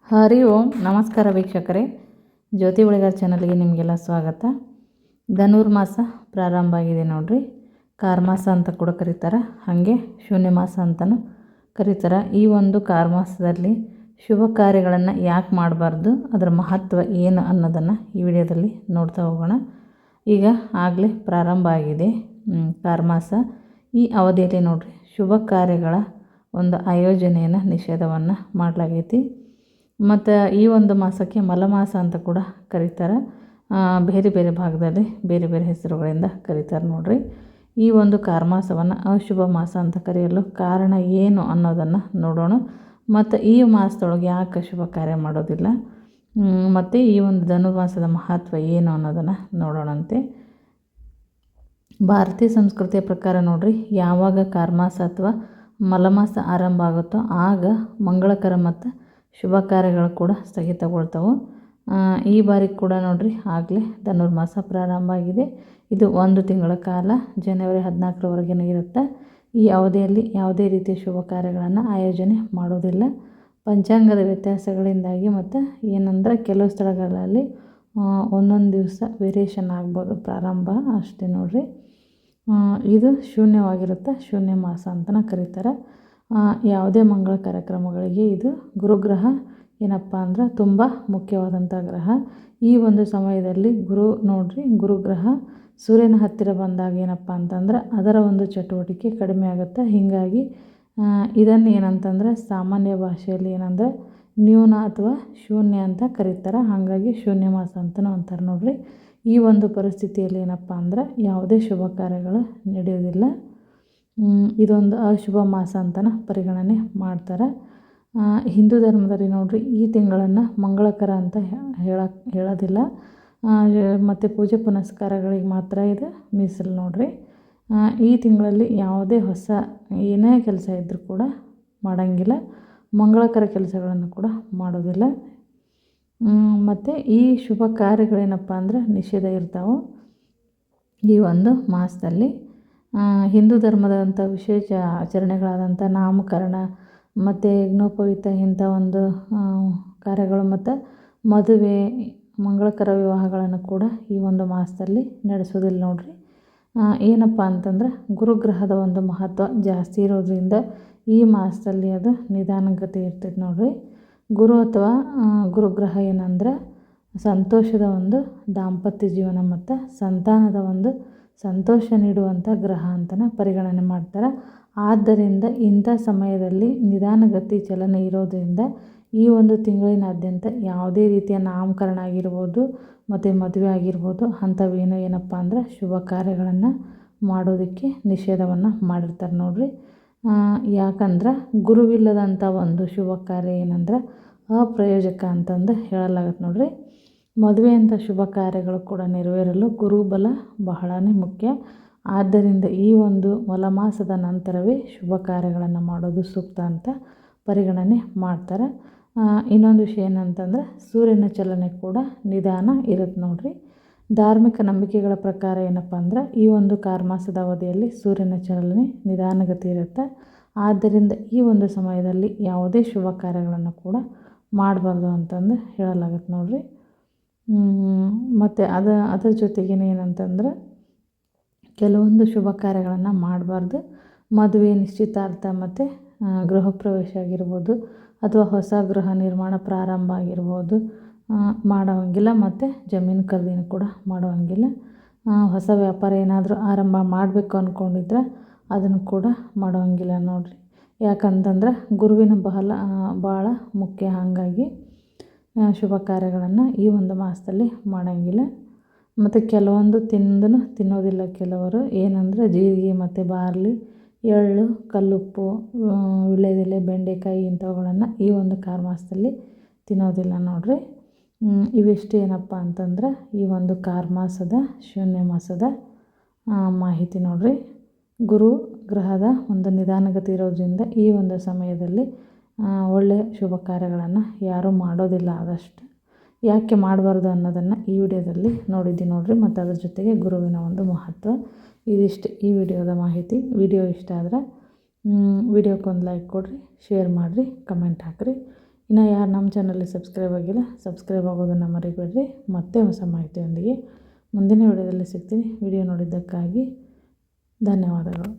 ಹರಿ ಓಂ ನಮಸ್ಕಾರ ವೀಕ್ಷಕರೇ, ಜ್ಯೋತಿ ಉಳಿಗಾರ್ ಚಾನಲ್ಗೆ ನಿಮಗೆಲ್ಲ ಸ್ವಾಗತ. ಧನುರ್ಮಾಸ ಪ್ರಾರಂಭ ಆಗಿದೆ ನೋಡ್ರಿ. ಕಾರ್ಮಾಸ ಅಂತ ಕೂಡ ಕರೀತಾರೆ, ಹಾಗೆ ಶೂನ್ಯ ಮಾಸ ಅಂತಲೂ ಕರೀತಾರೆ. ಈ ಒಂದು ಕಾರ್ಮಾಸದಲ್ಲಿ ಶುಭ ಕಾರ್ಯಗಳನ್ನು ಯಾಕೆ ಮಾಡಬಾರ್ದು, ಅದರ ಮಹತ್ವ ಏನು ಅನ್ನೋದನ್ನು ಈ ವಿಡಿಯೋದಲ್ಲಿ ನೋಡ್ತಾ ಹೋಗೋಣ. ಈಗ ಆಗಲೇ ಪ್ರಾರಂಭ ಆಗಿದೆ ಕಾರ್ಮಾಸ. ಈ ಅವಧಿಯಲ್ಲಿ ನೋಡ್ರಿ ಶುಭ ಕಾರ್ಯಗಳ ಒಂದು ಆಯೋಜನೆಯನ್ನು ನಿಷೇಧವನ್ನು ಮಾಡಲಾಗೈತಿ. ಮತ್ತು ಈ ಒಂದು ಮಾಸಕ್ಕೆ ಮಲಮಾಸ ಅಂತ ಕೂಡ ಕರೀತಾರೆ. ಬೇರೆ ಬೇರೆ ಭಾಗದಲ್ಲಿ ಬೇರೆ ಬೇರೆ ಹೆಸರುಗಳಿಂದ ಕರೀತಾರೆ ನೋಡ್ರಿ. ಈ ಒಂದು ಕಾರ್ಮಾಸವನ್ನು ಅಶುಭ ಮಾಸ ಅಂತ ಕರೆಯಲು ಕಾರಣ ಏನು ಅನ್ನೋದನ್ನು ನೋಡೋಣ. ಮತ್ತು ಈ ಮಾಸದೊಳಗೆ ಯಾಕೆ ಶುಭ ಕಾರ್ಯ ಮಾಡೋದಿಲ್ಲ, ಮತ್ತು ಈ ಒಂದು ಧನುರ್ಮಾಸದ ಮಹತ್ವ ಏನು ಅನ್ನೋದನ್ನು ನೋಡೋಣಂತೆ. ಭಾರತೀಯ ಸಂಸ್ಕೃತಿಯ ಪ್ರಕಾರ ನೋಡ್ರಿ, ಯಾವಾಗ ಕಾರ್ಮಾಸ ಅಥವಾ ಮಲಮಾಸ ಆರಂಭ ಆಗುತ್ತೋ ಆಗ ಮಂಗಳಕರ ಮತ್ತು ಶುಭ ಕಾರ್ಯಗಳು ಕೂಡ ಸ್ಥಗಿತಗೊಳ್ತವೆ. ಈ ಬಾರಿ ಕೂಡ ನೋಡ್ರಿ ಆಗಲೇ ಧನುರ್ಮಾಸ ಪ್ರಾರಂಭ ಆಗಿದೆ. ಇದು 1 ತಿಂಗಳ ಕಾಲ ಜನವರಿ 14ರವರೆಗೆ ಇರುತ್ತೆ. ಈ ಅವಧಿಯಲ್ಲಿ ಯಾವುದೇ ರೀತಿಯ ಶುಭ ಕಾರ್ಯಗಳನ್ನು ಆಯೋಜನೆ ಮಾಡೋದಿಲ್ಲ. ಪಂಚಾಂಗದ ವ್ಯತ್ಯಾಸಗಳಿಂದಾಗಿ ಮತ್ತು ಏನಂದ್ರೆ ಕೆಲವು ಸ್ಥಳಗಳಲ್ಲಿ ಒಂದೊಂದು ದಿವಸ ವೇರಿಯೇಷನ್ ಆಗ್ಬೋದು, ಪ್ರಾರಂಭ ಅಷ್ಟೇ ನೋಡ್ರಿ. ಇದು ಶೂನ್ಯವಾಗಿರುತ್ತೆ, ಶೂನ್ಯ ಮಾಸ ಅಂತಲೇ ಕರೀತಾರೆ. ಯಾವುದೇ ಮಂಗಳ ಕಾರ್ಯಕ್ರಮಗಳಿಗೆ ಇದು ಗುರುಗ್ರಹ ಏನಪ್ಪ ಅಂದ್ರೆ ತುಂಬ ಮುಖ್ಯವಾದಂಥ ಗ್ರಹ. ಈ ಒಂದು ಸಮಯದಲ್ಲಿ ಗುರುಗ್ರಹ ಸೂರ್ಯನ ಹತ್ತಿರ ಬಂದಾಗ ಏನಪ್ಪ ಅಂತಂದ್ರೆ ಅದರ ಒಂದು ಚಟುವಟಿಕೆ ಕಡಿಮೆ ಆಗುತ್ತೆ. ಹೀಗಾಗಿ ಇದನ್ನು ಏನಂತಂದ್ರೆ ಸಾಮಾನ್ಯ ಭಾಷೆಯಲ್ಲಿ ಏನಂದರೆ ನ್ಯೂನ ಅಥವಾ ಶೂನ್ಯ ಅಂತ ಕರೀತಾರೆ. ಹಾಗಾಗಿ ಶೂನ್ಯ ಮಾಸ ಅಂತಲೂ ಅಂತಾರೆ ನೋಡ್ರಿ. ಈ ಒಂದು ಪರಿಸ್ಥಿತಿಯಲ್ಲಿ ಏನಪ್ಪ ಅಂದ್ರೆ ಯಾವುದೇ ಶುಭ ಕಾರ್ಯಗಳು ನಡೆಯೋದಿಲ್ಲ. ಇದೊಂದು ಅಶುಭ ಮಾಸ ಅಂತಲೇ ಪರಿಗಣನೆ ಮಾಡ್ತಾರೆ. ಹಿಂದೂ ಧರ್ಮದಲ್ಲಿ ನೋಡ್ರಿ ಈ ತಿಂಗಳನ್ನು ಮಂಗಳಕರ ಅಂತ ಹೇಳೋದಿಲ್ಲ. ಮತ್ತು ಪೂಜೆ ಪುನಸ್ಕಾರಗಳಿಗೆ ಮಾತ್ರ ಇದು ಮೀಸಲು ನೋಡ್ರಿ. ಈ ತಿಂಗಳಲ್ಲಿ ಯಾವುದೇ ಹೊಸ ಏನೇ ಕೆಲಸ ಇದ್ದರೂ ಕೂಡ ಮಾಡೋಂಗಿಲ್ಲ. ಮಂಗಳಕರ ಕೆಲಸಗಳನ್ನು ಕೂಡ ಮಾಡೋದಿಲ್ಲ. ಮತ್ತು ಈ ಶುಭ ಕಾರ್ಯಗಳೇನಪ್ಪ ಅಂದ್ರೆ ನಿಷೇಧ ಇರ್ತಾವೆ ಈ ಒಂದು ಮಾಸದಲ್ಲಿ. ಹಿಂದೂ ಧರ್ಮದಂಥ ವಿಶೇಷ ಆಚರಣೆಗಳಾದಂಥ ನಾಮಕರಣ ಮತ್ತು ಯಜ್ಞೋಪವೀತ ಇಂಥ ಒಂದು ಕಾರ್ಯಗಳು ಮತ್ತು ಮದುವೆ, ಮಂಗಳಕರ ವಿವಾಹಗಳನ್ನು ಕೂಡ ಈ ಒಂದು ಮಾಸದಲ್ಲಿ ನಡೆಸೋದಿಲ್ಲ ನೋಡ್ರಿ. ಏನಪ್ಪ ಅಂತಂದ್ರೆ ಗುರುಗ್ರಹದ ಒಂದು ಮಹತ್ವ ಜಾಸ್ತಿ ಇರೋದ್ರಿಂದ ಈ ಮಾಸದಲ್ಲಿ ಅದು ನಿಧಾನಗತಿ ಇರ್ತೈತೆ ನೋಡ್ರಿ. ಗುರು ಅಥವಾ ಗುರುಗ್ರಹ ಏನಂದ್ರೆ ಸಂತೋಷದ ಒಂದು ದಾಂಪತ್ಯ ಜೀವನ ಮತ್ತು ಸಂತಾನದ ಒಂದು ಸಂತೋಷ ನೀಡುವಂಥ ಗ್ರಹ ಅಂತಲೇ ಪರಿಗಣನೆ ಮಾಡ್ತಾರೆ. ಆದ್ದರಿಂದ ಇಂಥ ಸಮಯದಲ್ಲಿ ನಿಧಾನಗತಿ ಚಲನೆ ಇರೋದರಿಂದ ಈ ಒಂದು ತಿಂಗಳಿನಾದ್ಯಂತ ಯಾವುದೇ ರೀತಿಯ ನಾಮಕರಣ ಆಗಿರ್ಬೋದು ಮತ್ತು ಮದುವೆ ಆಗಿರ್ಬೋದು ಅಂಥವೇನು ಏನಪ್ಪ ಅಂದ್ರೆ ಶುಭ ಕಾರ್ಯಗಳನ್ನು ಮಾಡೋದಕ್ಕೆ ನಿಷೇಧವನ್ನು ಮಾಡಿರ್ತಾರೆ ನೋಡ್ರಿ. ಯಾಕಂದ್ರೆ ಗುರುವಿಲ್ಲದಂಥ ಒಂದು ಶುಭ ಕಾರ್ಯ ಏನಂದ್ರೆ ಅಪ್ರಯೋಜಕ ಅಂತಂದು ಹೇಳಲಾಗತ್ತೆ ನೋಡ್ರಿ. ಮದುವೆಯಂಥ ಶುಭ ಕಾರ್ಯಗಳು ಕೂಡ ನೆರವೇರಲು ಗುರುಬಲ ಬಹಳನೇ ಮುಖ್ಯ. ಆದ್ದರಿಂದ ಈ ಒಂದು ಮಲಮಾಸದ ನಂತರವೇ ಶುಭ ಕಾರ್ಯಗಳನ್ನು ಮಾಡೋದು ಸೂಕ್ತ ಅಂತ ಪರಿಗಣನೆ ಮಾಡ್ತಾರೆ. ಇನ್ನೊಂದು ವಿಷಯ ಏನಂತಂದ್ರೆ ಸೂರ್ಯನ ಚಲನೆ ಕೂಡ ನಿಧಾನ ಇರುತ್ತೆ ನೋಡ್ರಿ. ಧಾರ್ಮಿಕ ನಂಬಿಕೆಗಳ ಪ್ರಕಾರ ಏನಪ್ಪ ಅಂದ್ರೆ ಈ ಒಂದು ಕಾರ್ಮಾಸದ ಅವಧಿಯಲ್ಲಿ ಸೂರ್ಯನ ಚಲನೆ ನಿಧಾನಗತಿ ಇರುತ್ತೆ. ಆದ್ದರಿಂದ ಈ ಒಂದು ಸಮಯದಲ್ಲಿ ಯಾವುದೇ ಶುಭ ಕಾರ್ಯಗಳನ್ನು ಕೂಡ ಮಾಡಬಾರ್ದು ಅಂತಂದು ಹೇಳಲಾಗತ್ತೆ ನೋಡ್ರಿ. ಮತ್ತು ಅದರ ಜೊತೆಗೇನೆ ಏನಂತಂದ್ರೆ ಕೆಲವೊಂದು ಶುಭ ಕಾರ್ಯಗಳನ್ನು ಮಾಡಬಾರ್ದು. ಮದುವೆ, ನಿಶ್ಚಿತಾರ್ಥ ಮತ್ತು ಗೃಹ ಪ್ರವೇಶ ಆಗಿರ್ಬೋದು ಅಥವಾ ಹೊಸ ಗೃಹ ನಿರ್ಮಾಣ ಪ್ರಾರಂಭ ಆಗಿರ್ಬೋದು ಮಾಡೋವಂಗಿಲ್ಲ. ಮತ್ತು ಜಮೀನು ಖರೀದಿನ ಕೂಡ ಮಾಡೋವಂಗಿಲ್ಲ. ಹೊಸ ವ್ಯಾಪಾರ ಏನಾದರೂ ಆರಂಭ ಮಾಡಬೇಕು ಅಂದ್ಕೊಂಡಿದ್ರೆ ಅದನ್ನು ಕೂಡ ಮಾಡೋವಂಗಿಲ್ಲ ನೋಡ್ರಿ. ಯಾಕಂತಂದ್ರೆ ಗುರುವಿನ ಭಾಳ ಮುಖ್ಯ. ಹಾಗಾಗಿ ಶುಭ ಕಾರ್ಯಗಳನ್ನು ಈ ಒಂದು ಮಾಸದಲ್ಲಿ ಮಾಡೋಂಗಿಲ್ಲ. ಮತ್ತು ಕೆಲವೊಂದು ತಿನ್ನೋದಿಲ್ಲ ಕೆಲವರು. ಏನಂದರೆ ಜೀರಿಗೆ ಮತ್ತು ಬಾರ್ಲಿ, ಎಳ್ಳು, ಕಲ್ಲುಪ್ಪು, ವೀಳ್ಯದೆಲೆ, ಬೆಂಡೆಕಾಯಿ ಇಂಥವುಗಳನ್ನು ಈ ಒಂದು ಕಾರ್ಮಾಸದಲ್ಲಿ ತಿನ್ನೋದಿಲ್ಲ ನೋಡ್ರಿ. ಇವಿಷ್ಟು ಏನಪ್ಪ ಅಂತಂದ್ರೆ ಈ ಒಂದು ಕಾರ್ಮಾಸದ ಶೂನ್ಯ ಮಾಸದ ಮಾಹಿತಿ ನೋಡ್ರಿ. ಗುರು ಗ್ರಹದ ಒಂದು ನಿಧಾನಗತಿ ಇರೋದ್ರಿಂದ ಈ ಒಂದು ಸಮಯದಲ್ಲಿ ಒಳ್ಳೆಯ ಶುಭ ಕಾರ್ಯಗಳನ್ನು ಯಾರೂ ಮಾಡೋದಿಲ್ಲ. ಆದಷ್ಟು ಯಾಕೆ ಮಾಡಬಾರ್ದು ಅನ್ನೋದನ್ನು ಈ ವಿಡಿಯೋದಲ್ಲಿ ನೋಡಿದ್ದೀವಿ ನೋಡ್ರಿ. ಮತ್ತು ಅದ್ರ ಜೊತೆಗೆ ಗುರುವಿನ ಒಂದು ಮಹತ್ವ ಇದಿಷ್ಟು ಈ ವಿಡಿಯೋದ ಮಾಹಿತಿ. ವಿಡಿಯೋ ಇಷ್ಟ ಆದರೆ ವಿಡಿಯೋಕ್ಕೊಂದು ಲೈಕ್ ಕೊಡಿರಿ, ಶೇರ್ ಮಾಡಿರಿ, ಕಮೆಂಟ್ ಹಾಕಿರಿ. ಇನ್ನು ಯಾರು ನಮ್ಮ ಚಾನಲ್ಗೆ ಸಬ್ಸ್ಕ್ರೈಬ್ ಆಗಿಲ್ಲ ಸಬ್ಸ್ಕ್ರೈಬ್ ಆಗೋದನ್ನು ಮರಿಬೇಡ್ರಿ. ಮತ್ತೆ ಹೊಸ ಮಾಹಿತಿಯೊಂದಿಗೆ ಮುಂದಿನ ವಿಡಿಯೋದಲ್ಲಿ ಸಿಗ್ತೀನಿ. ವಿಡಿಯೋ ನೋಡಿದ್ದಕ್ಕಾಗಿ ಧನ್ಯವಾದಗಳು.